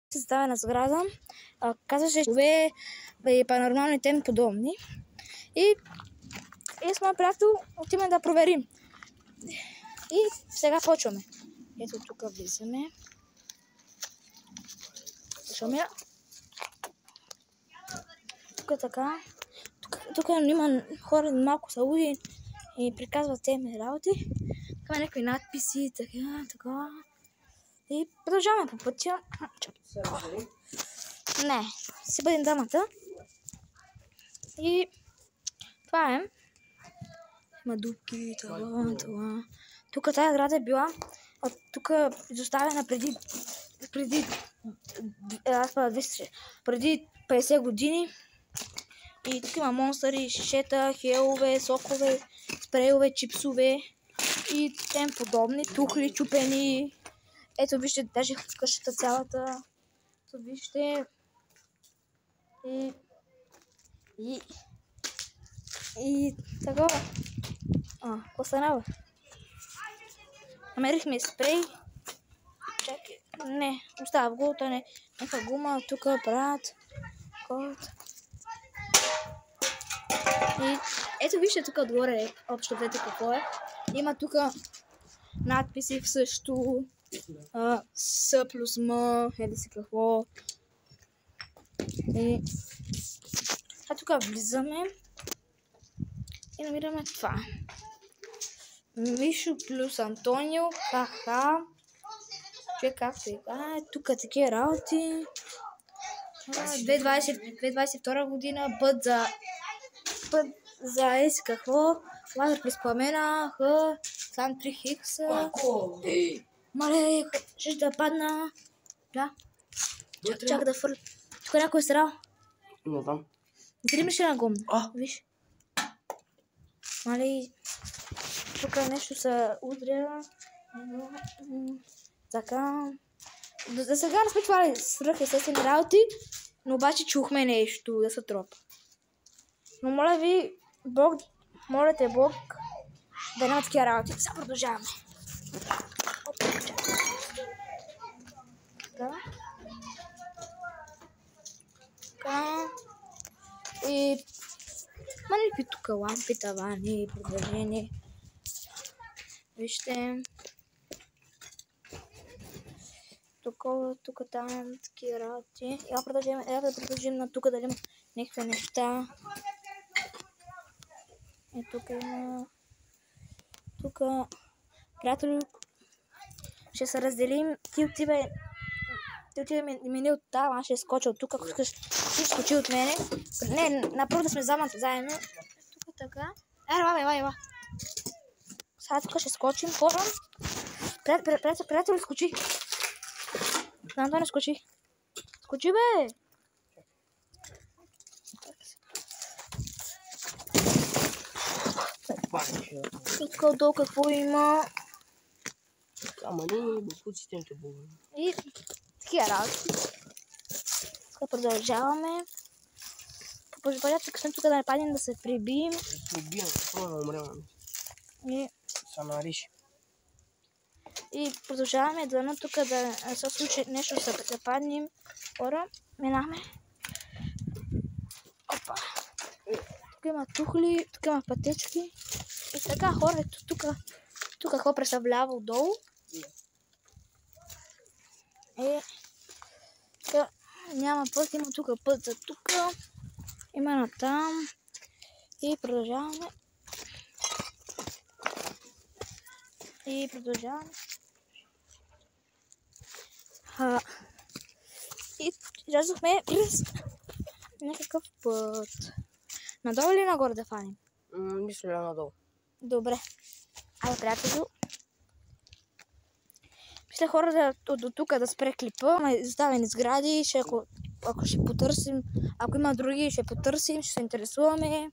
създавана сграда, казваше чове и паранормални теми подобни. И с моят приятел отиваме да проверим. И сега почваме. Ето тук влизаме. Слушаме. Тук така. Тук има хора малко са луди и приказват теми работи. Тук има някакви надписи, така. И продължаваме по пътя. Не, си бъдем дамата. И това е. Има дупки, това. Тук тази града е била тук изоставена преди 50 години. И тук има монстъри, шишета, хелове, сокове, спрейове, чипсове и тем подобни, тухли, чупени. Ето вижте, даже къщата цялата. Ето вижте. И такова. Какво стана, бе? Намерихме спрей. Чакай. Не, остава го, то не. Нека гума, тук правят. Код. И ето вижте тук отгоре, общо взето какво е. Има тук надписи също. С плюс М, еди си какво. И тук влизаме и намираме това. Мишо плюс Антонио, ха-ха. Чуй както е. Тук такива работи. 2022 година, път за еси какво. Лазер през пламена, Сан 3 Хикса. Мале, ще да падна. Да. Чак да фърля. Тук някой е срал. Не знам. Дали имаш една гумна? Виж. Мале, тук нещо се удря. Така. За сега не сме чували свръхестествени работи, но обаче чухме нещо да се тропа. Но моля ви, моля те Бог, да няма такива работи. Сега продължаваме. Така. И някакви тук лампи, тавани, продължение. Вижте. Тук там такива работи. Я да продължим на тук дали има някакви неща. И тук има. Тук приятели ще се разделим. Ти отивай мини от там, аз ще скоча от тук, ако искаш ти скочи от мене. Не, напротив да сме заедно. Тук така. Ева. Сега тук ще скочим, хора. Приятели, скочи. Антоне, скочи. Скочи, бе! Тук отдолу какво има? Ама не, букуците не те бъдат. И такива работи. Тук продължаваме. Тук сме тук да не паднем, да се прибием. Прибием, това да умрем. И се нариши. И продължаваме дано тук да се случи нещо, да паднем. Хора, минахме. Опа. Тук има тухли, тук има пътечки. И така, хора, ето тук какво представлява отдолу. Тук няма път, има тук път за тук. Има на там. И продължаваме. И излязохме през някакъв път. Надолу или нагоре да фаним? Мисля надолу. Добре. Айде, приятели. Мисля хора до тук да спре клипа. Изоставени сгради. Ако ще потърсим, ако има други, ще потърсим, ще се интересуваме.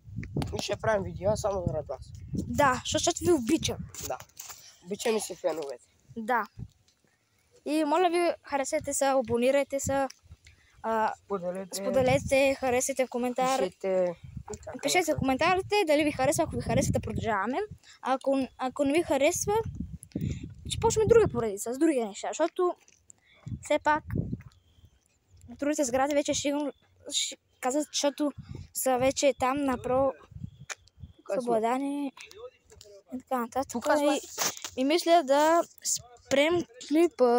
И ще правим видео само заради вас. Да, защото ви обичам. Да. Обичаме си феновете. Да. И моля ви, харесайте се, абонирайте се, споделете, харесайте в коментар. Пишете в коментарите дали ви харесва, ако ви харесва да продължаваме. Ако не ви харесва, ще почнем други поредица, с други неща, защото все пак другите сгради вече ще казват, защото са вече там направо събладани и така нататък. И мисля да спрем клипа.